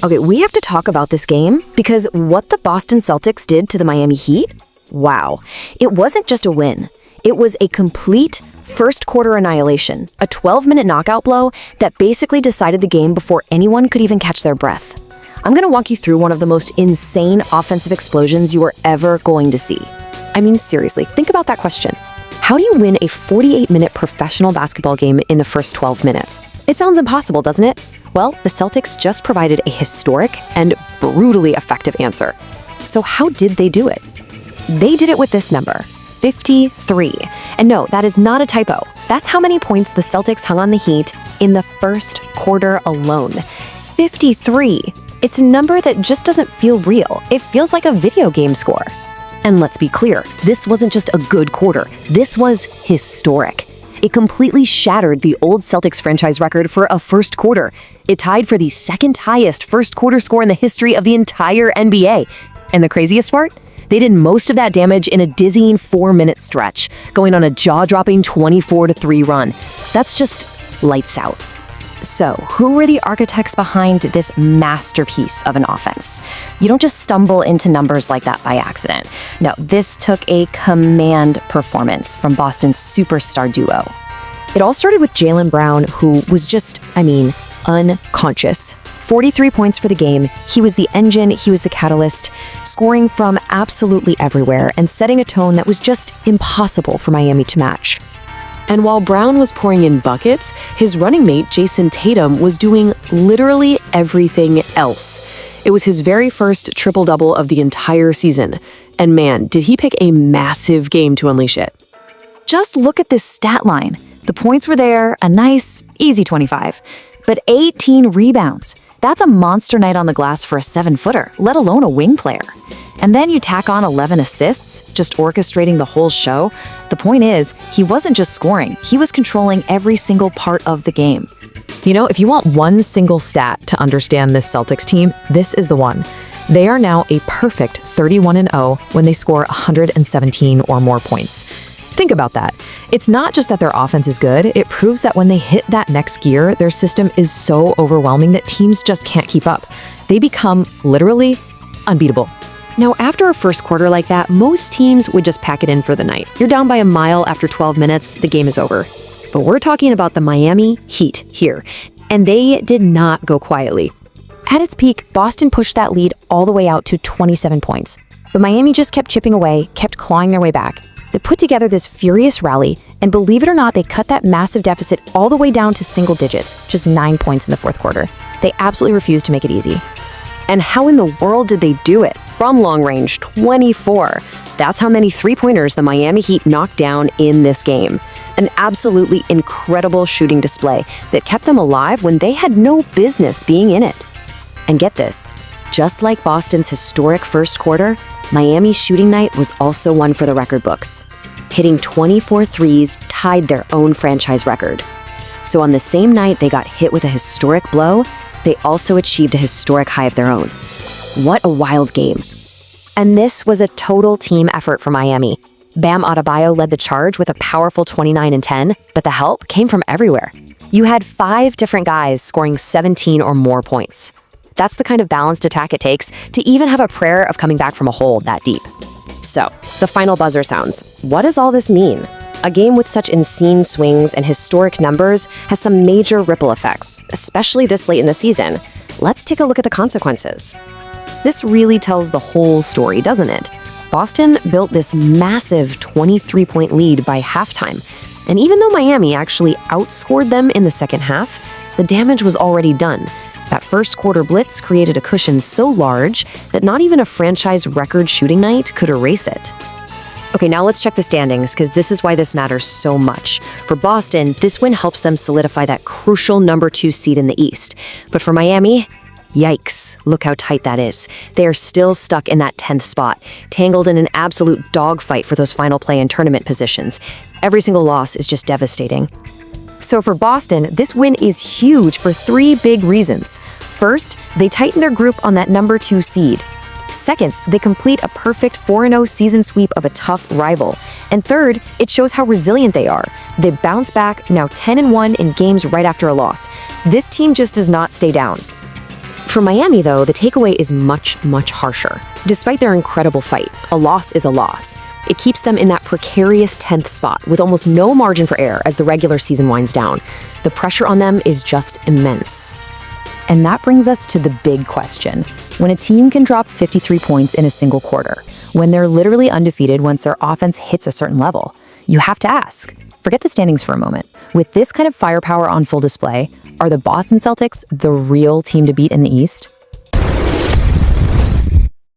Okay, we have to talk about this game because what the Boston Celtics did to the Miami Heat, wow. It wasn't just a win. It was a complete first quarter annihilation, a 12-minute knockout blow that basically decided the game before anyone could even catch their breath. I'm going to walk you through one of the most insane offensive explosions you are ever going to see. I mean, seriously, think about that question. How do you win a 48-minute professional basketball game in the first 12 minutes? It sounds impossible, doesn't it? Well, the Celtics just provided a historic and brutally effective answer. So how did they do it? They did it with this number, 53. And no, that is not a typo. That's how many points the Celtics hung on the Heat in the first quarter alone. 53. It's a number that just doesn't feel real. It feels like a video game score. And let's be clear, this wasn't just a good quarter. This was historic. It completely shattered the old Celtics franchise record for a first quarter. It tied for the second highest first quarter score in the history of the entire NBA. And the craziest part? They did most of that damage in a dizzying 4-minute stretch, going on a jaw-dropping 24-3 run. That's just lights out. So, who were the architects behind this masterpiece of an offense? You don't just stumble into numbers like that by accident. No, this took a command performance from Boston's superstar duo. It all started with Jaylen Brown, who was just, unconscious. 43 points for the game. He was the engine, he was the catalyst, scoring from absolutely everywhere and setting a tone that was just impossible for Miami to match. And while Brown was pouring in buckets, his running mate, Jayson Tatum, was doing literally everything else. It was his very first triple-double of the entire season. And man, did he pick a massive game to unleash it. Just look at this stat line. The points were there, a nice, easy 25. But 18 rebounds. That's a monster night on the glass for a 7-footer, let alone a wing player. And then you tack on 11 assists, just orchestrating the whole show. The point is, he wasn't just scoring, he was controlling every single part of the game. You know, if you want one single stat to understand this Celtics team, this is the one. They are now a perfect 31-0 when they score 117 or more points. Think about that. It's not just that their offense is good, it proves that when they hit that next gear, their system is so overwhelming that teams just can't keep up. They become, literally, unbeatable. Now, after a first quarter like that, most teams would just pack it in for the night. You're down by a mile after 12 minutes, the game is over. But we're talking about the Miami Heat here, and they did not go quietly. At its peak, Boston pushed that lead all the way out to 27 points. But Miami just kept chipping away, kept clawing their way back. They put together this furious rally, and believe it or not, they cut that massive deficit all the way down to single digits, just 9 points in the fourth quarter. They absolutely refused to make it easy. And how in the world did they do it? From long range, 24. That's how many three-pointers the Miami Heat knocked down in this game. An absolutely incredible shooting display that kept them alive when they had no business being in it. And get this, just like Boston's historic first quarter, Miami's shooting night was also one for the record books. Hitting 24 threes tied their own franchise record. So on the same night they got hit with a historic blow, they also achieved a historic high of their own. What a wild game. And this was a total team effort for Miami. Bam Adebayo led the charge with a powerful 29 and 10, but the help came from everywhere. You had 5 different guys scoring 17 or more points. That's the kind of balanced attack it takes to even have a prayer of coming back from a hole that deep. So, the final buzzer sounds. What does all this mean? A game with such insane swings and historic numbers has some major ripple effects, especially this late in the season. Let's take a look at the consequences. This really tells the whole story, doesn't it? Boston built this massive 23-point lead by halftime, and even though Miami actually outscored them in the second half, the damage was already done. That first quarter blitz created a cushion so large that not even a franchise record shooting night could erase it. Okay, now let's check the standings, because this is why this matters so much. For Boston, this win helps them solidify that crucial number 2 seed in the East. But for Miami, yikes, look how tight that is. They are still stuck in that 10th spot, tangled in an absolute dogfight for those final play and tournament positions. Every single loss is just devastating. So for Boston, this win is huge for 3 big reasons. First, they tighten their group on that number 2 seed. Second, they complete a perfect 4-0 season sweep of a tough rival. And third, it shows how resilient they are. They bounce back, now 10-1 in games right after a loss. This team just does not stay down. For Miami, though, the takeaway is much, much harsher. Despite their incredible fight, a loss is a loss. It keeps them in that precarious 10th spot with almost no margin for error as the regular season winds down. The pressure on them is just immense. And that brings us to the big question. When a team can drop 53 points in a single quarter, when they're literally undefeated once their offense hits a certain level, you have to ask, forget the standings for a moment. With this kind of firepower on full display, are the Boston Celtics the real team to beat in the East?